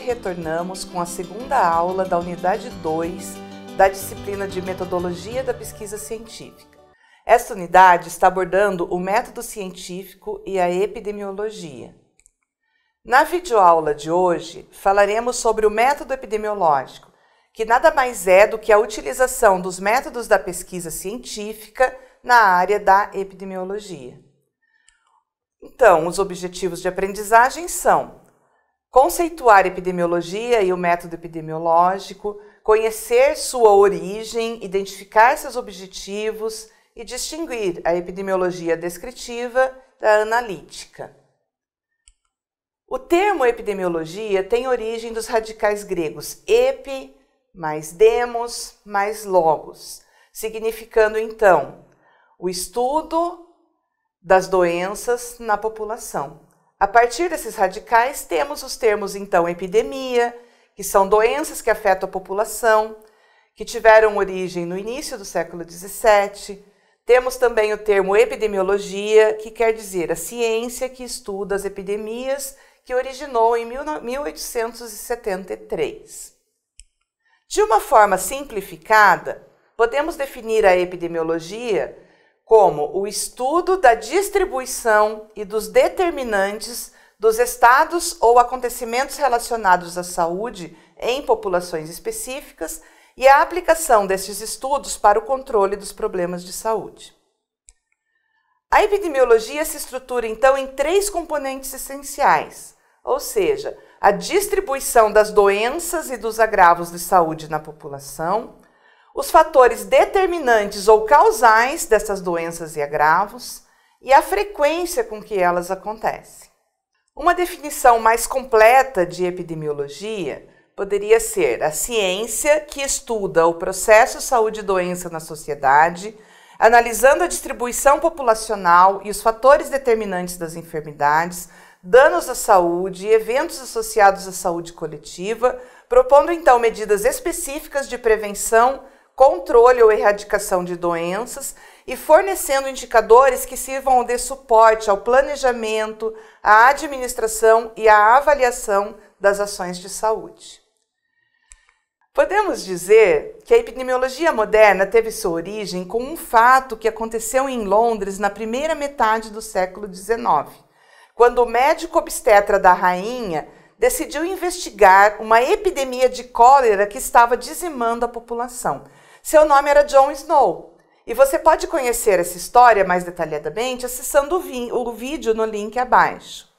retornamos com a segunda aula da unidade 2 da disciplina de Metodologia da Pesquisa Científica. Esta unidade está abordando o método científico e a epidemiologia. Na videoaula de hoje, falaremos sobre o método epidemiológico, que nada mais é do que a utilização dos métodos da pesquisa científica na área da epidemiologia. Então, os objetivos de aprendizagem são conceituar a epidemiologia e o método epidemiológico, conhecer sua origem, identificar seus objetivos e distinguir a epidemiologia descritiva da analítica. O termo epidemiologia tem origem dos radicais gregos epi mais demos mais logos, significando então o estudo das doenças na população. A partir desses radicais, temos os termos, então, epidemia, que são doenças que afetam a população, que tiveram origem no início do século XVII. Temos também o termo epidemiologia, que quer dizer a ciência que estuda as epidemias, que originou em 1873. De uma forma simplificada, podemos definir a epidemiologia como o estudo da distribuição e dos determinantes dos estados ou acontecimentos relacionados à saúde em populações específicas e a aplicação destes estudos para o controle dos problemas de saúde. A epidemiologia se estrutura, então, em três componentes essenciais, ou seja, a distribuição das doenças e dos agravos de saúde na população, os fatores determinantes ou causais dessas doenças e agravos e a frequência com que elas acontecem. Uma definição mais completa de epidemiologia poderia ser a ciência que estuda o processo saúde e doença na sociedade, analisando a distribuição populacional e os fatores determinantes das enfermidades, danos à saúde e eventos associados à saúde coletiva, propondo então medidas específicas de prevenção, controle ou erradicação de doenças e fornecendo indicadores que sirvam de suporte ao planejamento, à administração e à avaliação das ações de saúde. Podemos dizer que a epidemiologia moderna teve sua origem com um fato que aconteceu em Londres na primeira metade do século XIX, quando o médico obstetra da rainha decidiu investigar uma epidemia de cólera que estava dizimando a população. Seu nome era John Snow, e você pode conhecer essa história mais detalhadamente acessando o vídeo no link abaixo.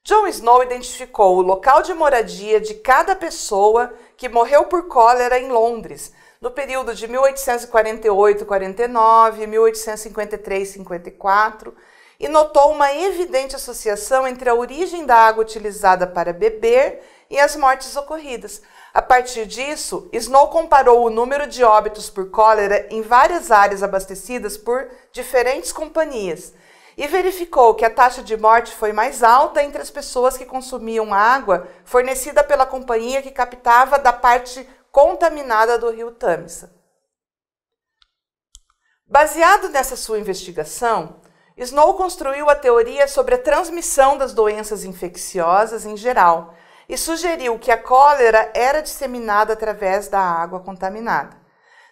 John Snow identificou o local de moradia de cada pessoa que morreu por cólera em Londres, no período de 1848-49 e 1853-54, e notou uma evidente associação entre a origem da água utilizada para beber e as mortes ocorridas. A partir disso, Snow comparou o número de óbitos por cólera em várias áreas abastecidas por diferentes companhias e verificou que a taxa de morte foi mais alta entre as pessoas que consumiam água fornecida pela companhia que captava da parte contaminada do rio Tâmisa. Baseado nessa sua investigação, Snow construiu a teoria sobre a transmissão das doenças infecciosas em geral e sugeriu que a cólera era disseminada através da água contaminada.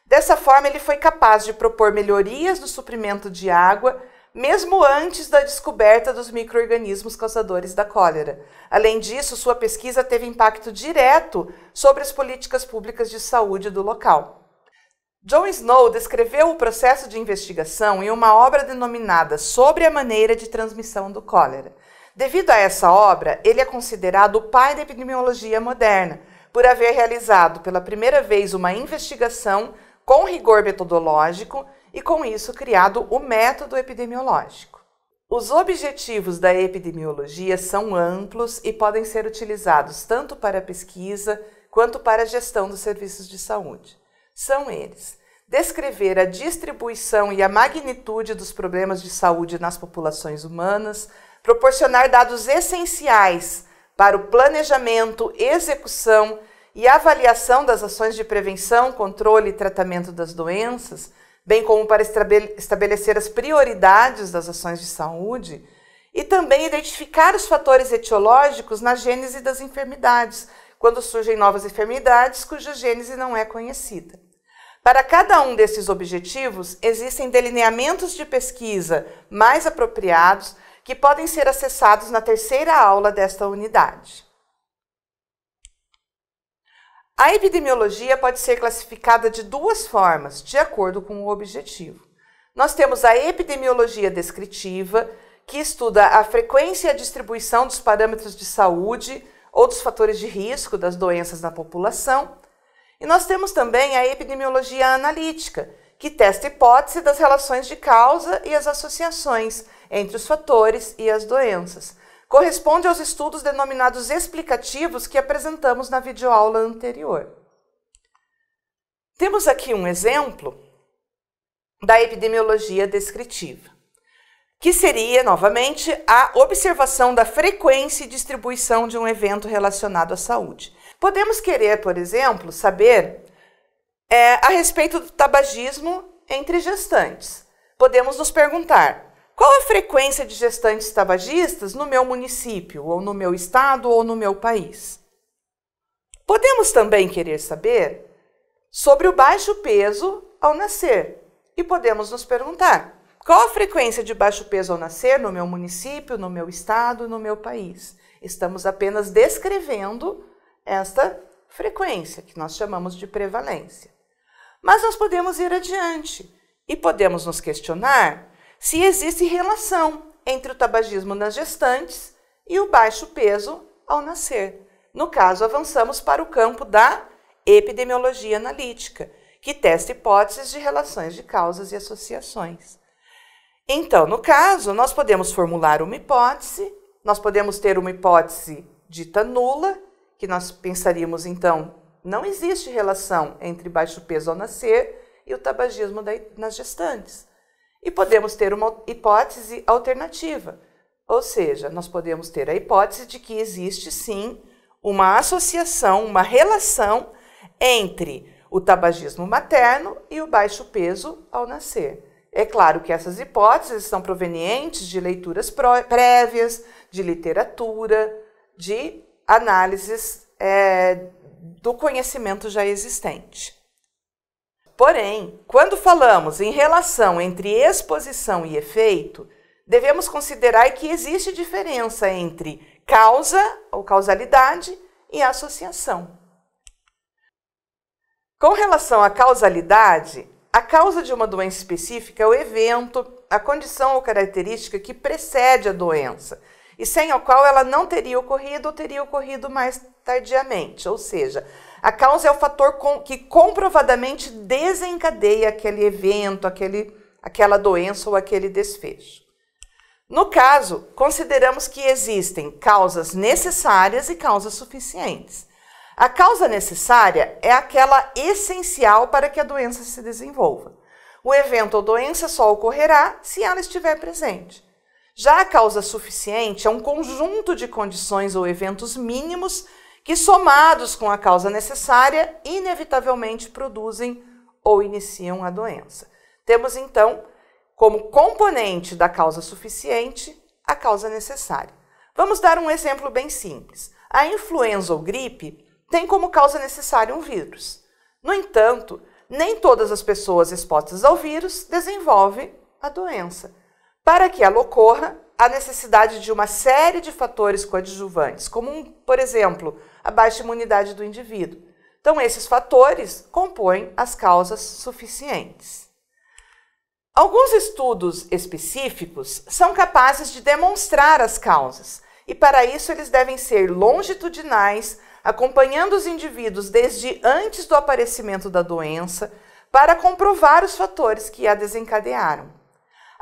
Dessa forma, ele foi capaz de propor melhorias no suprimento de água, mesmo antes da descoberta dos micro-organismos causadores da cólera. Além disso, sua pesquisa teve impacto direto sobre as políticas públicas de saúde do local. John Snow descreveu o processo de investigação em uma obra denominada Sobre a Maneira de Transmissão do Cólera. Devido a essa obra, ele é considerado o pai da epidemiologia moderna, por haver realizado pela primeira vez uma investigação com rigor metodológico e, com isso, criado o método epidemiológico. Os objetivos da epidemiologia são amplos e podem ser utilizados tanto para a pesquisa quanto para a gestão dos serviços de saúde. São eles: descrever a distribuição e a magnitude dos problemas de saúde nas populações humanas, proporcionar dados essenciais para o planejamento, execução e avaliação das ações de prevenção, controle e tratamento das doenças, bem como para estabelecer as prioridades das ações de saúde, e também identificar os fatores etiológicos na gênese das enfermidades, quando surgem novas enfermidades cuja gênese não é conhecida. Para cada um desses objetivos, existem delineamentos de pesquisa mais apropriados que podem ser acessados na terceira aula desta unidade. A epidemiologia pode ser classificada de duas formas, de acordo com o objetivo. Nós temos a epidemiologia descritiva, que estuda a frequência e a distribuição dos parâmetros de saúde ou dos fatores de risco das doenças na população. E nós temos também a epidemiologia analítica, que testa a hipótese das relações de causa e as associações entre os fatores e as doenças. Corresponde aos estudos denominados explicativos que apresentamos na videoaula anterior. Temos aqui um exemplo da epidemiologia descritiva, que seria, novamente, a observação da frequência e distribuição de um evento relacionado à saúde. Podemos querer, por exemplo, saber a respeito do tabagismo entre gestantes. Podemos nos perguntar: qual a frequência de gestantes tabagistas no meu município, ou no meu estado, ou no meu país? Podemos também querer saber sobre o baixo peso ao nascer. E podemos nos perguntar: qual a frequência de baixo peso ao nascer no meu município, no meu estado, no meu país? Estamos apenas descrevendo esta frequência, que nós chamamos de prevalência. Mas nós podemos ir adiante e podemos nos questionar se existe relação entre o tabagismo nas gestantes e o baixo peso ao nascer. No caso, avançamos para o campo da epidemiologia analítica, que testa hipóteses de relações de causas e associações. Então, no caso, nós podemos formular uma hipótese, nós podemos ter uma hipótese dita nula, que nós pensaríamos, então, não existe relação entre baixo peso ao nascer e o tabagismo nas gestantes. E podemos ter uma hipótese alternativa, ou seja, nós podemos ter a hipótese de que existe, sim, uma associação, uma relação entre o tabagismo materno e o baixo peso ao nascer. É claro que essas hipóteses são provenientes de leituras prévias, de literatura, de análises do conhecimento já existente. Porém, quando falamos em relação entre exposição e efeito, devemos considerar que existe diferença entre causa ou causalidade e associação. Com relação à causalidade, a causa de uma doença específica é o evento, a condição ou característica que precede a doença, e sem a qual ela não teria ocorrido ou teria ocorrido mais tardiamente. Ou seja, a causa é o fator que comprovadamente desencadeia aquele evento, aquela doença ou aquele desfecho. No caso, consideramos que existem causas necessárias e causas suficientes. A causa necessária é aquela essencial para que a doença se desenvolva. O evento ou doença só ocorrerá se ela estiver presente. Já a causa suficiente é um conjunto de condições ou eventos mínimos que, somados com a causa necessária, inevitavelmente produzem ou iniciam a doença. Temos, então, como componente da causa suficiente, a causa necessária. Vamos dar um exemplo bem simples. A influenza ou gripe tem como causa necessária um vírus. No entanto, nem todas as pessoas expostas ao vírus desenvolvem a doença. Para que ela ocorra, há necessidade de uma série de fatores coadjuvantes, como, por exemplo, a baixa imunidade do indivíduo. Então, esses fatores compõem as causas suficientes. Alguns estudos específicos são capazes de demonstrar as causas, e para isso eles devem ser longitudinais, acompanhando os indivíduos desde antes do aparecimento da doença, para comprovar os fatores que a desencadearam.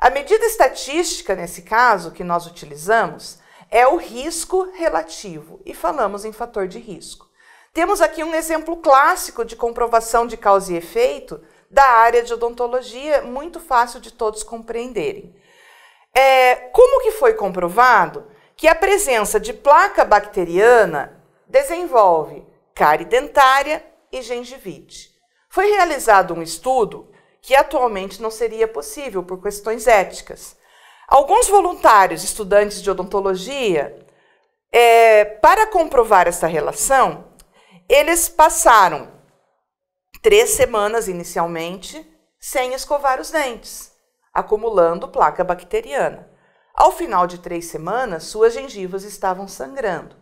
A medida estatística, nesse caso, que nós utilizamos, é o risco relativo, e falamos em fator de risco. Temos aqui um exemplo clássico de comprovação de causa e efeito da área de odontologia, muito fácil de todos compreenderem. Como que foi comprovado que a presença de placa bacteriana desenvolve cárie dentária e gengivite? Foi realizado um estudo que atualmente não seria possível por questões éticas. Alguns voluntários, estudantes de odontologia, para comprovar essa relação, eles passaram 3 semanas inicialmente sem escovar os dentes, acumulando placa bacteriana. Ao final de 3 semanas, suas gengivas estavam sangrando.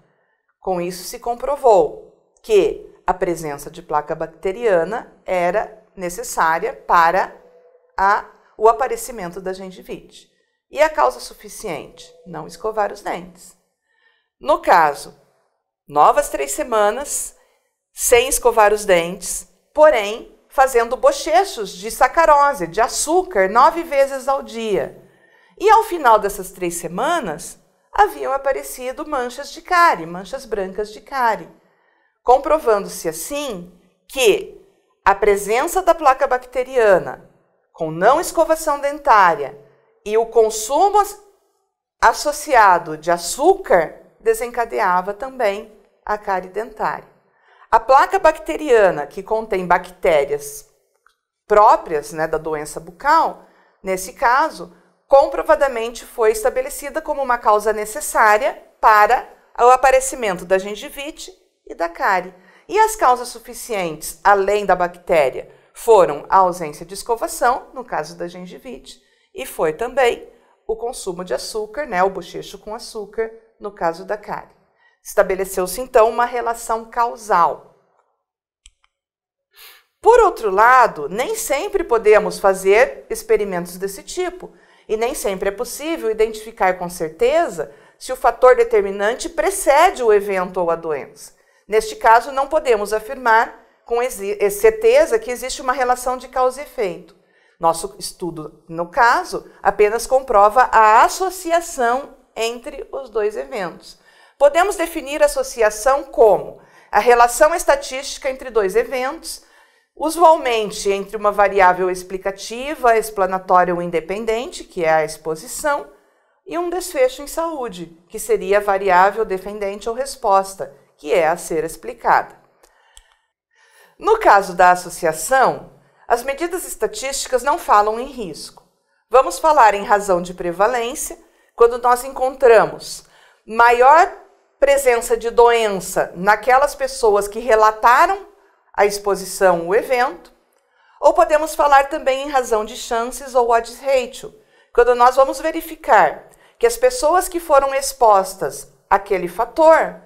Com isso, se comprovou que a presença de placa bacteriana era necessária para o aparecimento da gengivite. E a causa suficiente? Não escovar os dentes. No caso, novas 3 semanas sem escovar os dentes, porém fazendo bochechos de sacarose, de açúcar, 9 vezes ao dia. E ao final dessas 3 semanas, haviam aparecido manchas de cárie, manchas brancas de cárie, comprovando-se assim que a presença da placa bacteriana com não escovação dentária e o consumo associado de açúcar desencadeava também a cárie dentária. A placa bacteriana, que contém bactérias próprias, da doença bucal, nesse caso, comprovadamente foi estabelecida como uma causa necessária para o aparecimento da gengivite e da cárie. E as causas suficientes, além da bactéria, foram a ausência de escovação, no caso da gengivite, e foi também o consumo de açúcar, o bochecho com açúcar, no caso da cárie. Estabeleceu-se, então, uma relação causal. Por outro lado, nem sempre podemos fazer experimentos desse tipo, e nem sempre é possível identificar com certeza se o fator determinante precede o evento ou a doença. Neste caso, não podemos afirmar com certeza que existe uma relação de causa e efeito. Nosso estudo, no caso, apenas comprova a associação entre os 2 eventos. Podemos definir a associação como a relação estatística entre 2 eventos, usualmente entre uma variável explicativa, explanatória ou independente, que é a exposição, e um desfecho em saúde, que seria a variável dependente ou resposta, que é a ser explicada. No caso da associação, as medidas estatísticas não falam em risco. Vamos falar em razão de prevalência, quando nós encontramos maior presença de doença naquelas pessoas que relataram a exposição, o evento, ou podemos falar também em razão de chances ou odds ratio, quando nós vamos verificar que as pessoas que foram expostas àquele fator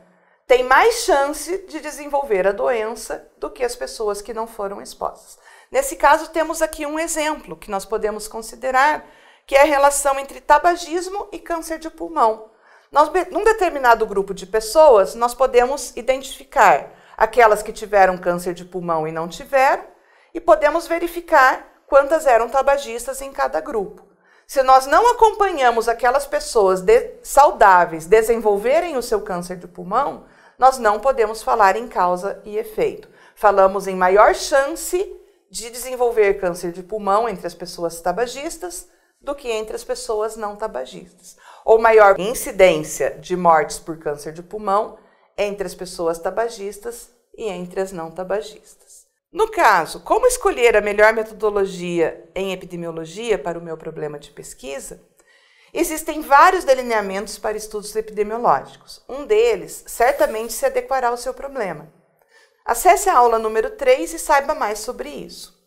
têm mais chance de desenvolver a doença do que as pessoas que não foram expostas. Nesse caso, temos aqui um exemplo que nós podemos considerar, que é a relação entre tabagismo e câncer de pulmão. Num determinado grupo de pessoas, nós podemos identificar aquelas que tiveram câncer de pulmão e não tiveram, e podemos verificar quantas eram tabagistas em cada grupo. Se nós não acompanhamos aquelas pessoas saudáveis desenvolverem o seu câncer de pulmão, nós não podemos falar em causa e efeito. Falamos em maior chance de desenvolver câncer de pulmão entre as pessoas tabagistas do que entre as pessoas não tabagistas. Ou maior incidência de mortes por câncer de pulmão entre as pessoas tabagistas e entre as não tabagistas. No caso, como escolher a melhor metodologia em epidemiologia para o meu problema de pesquisa? Existem vários delineamentos para estudos epidemiológicos. Um deles certamente se adequará ao seu problema. Acesse a aula número 3 e saiba mais sobre isso.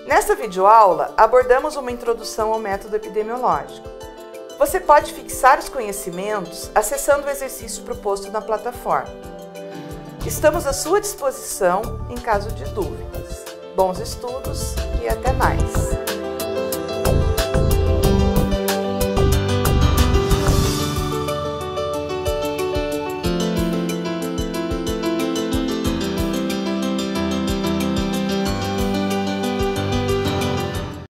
Nesta videoaula, abordamos uma introdução ao método epidemiológico. Você pode fixar os conhecimentos acessando o exercício proposto na plataforma. Estamos à sua disposição em caso de dúvidas. Bons estudos e até mais!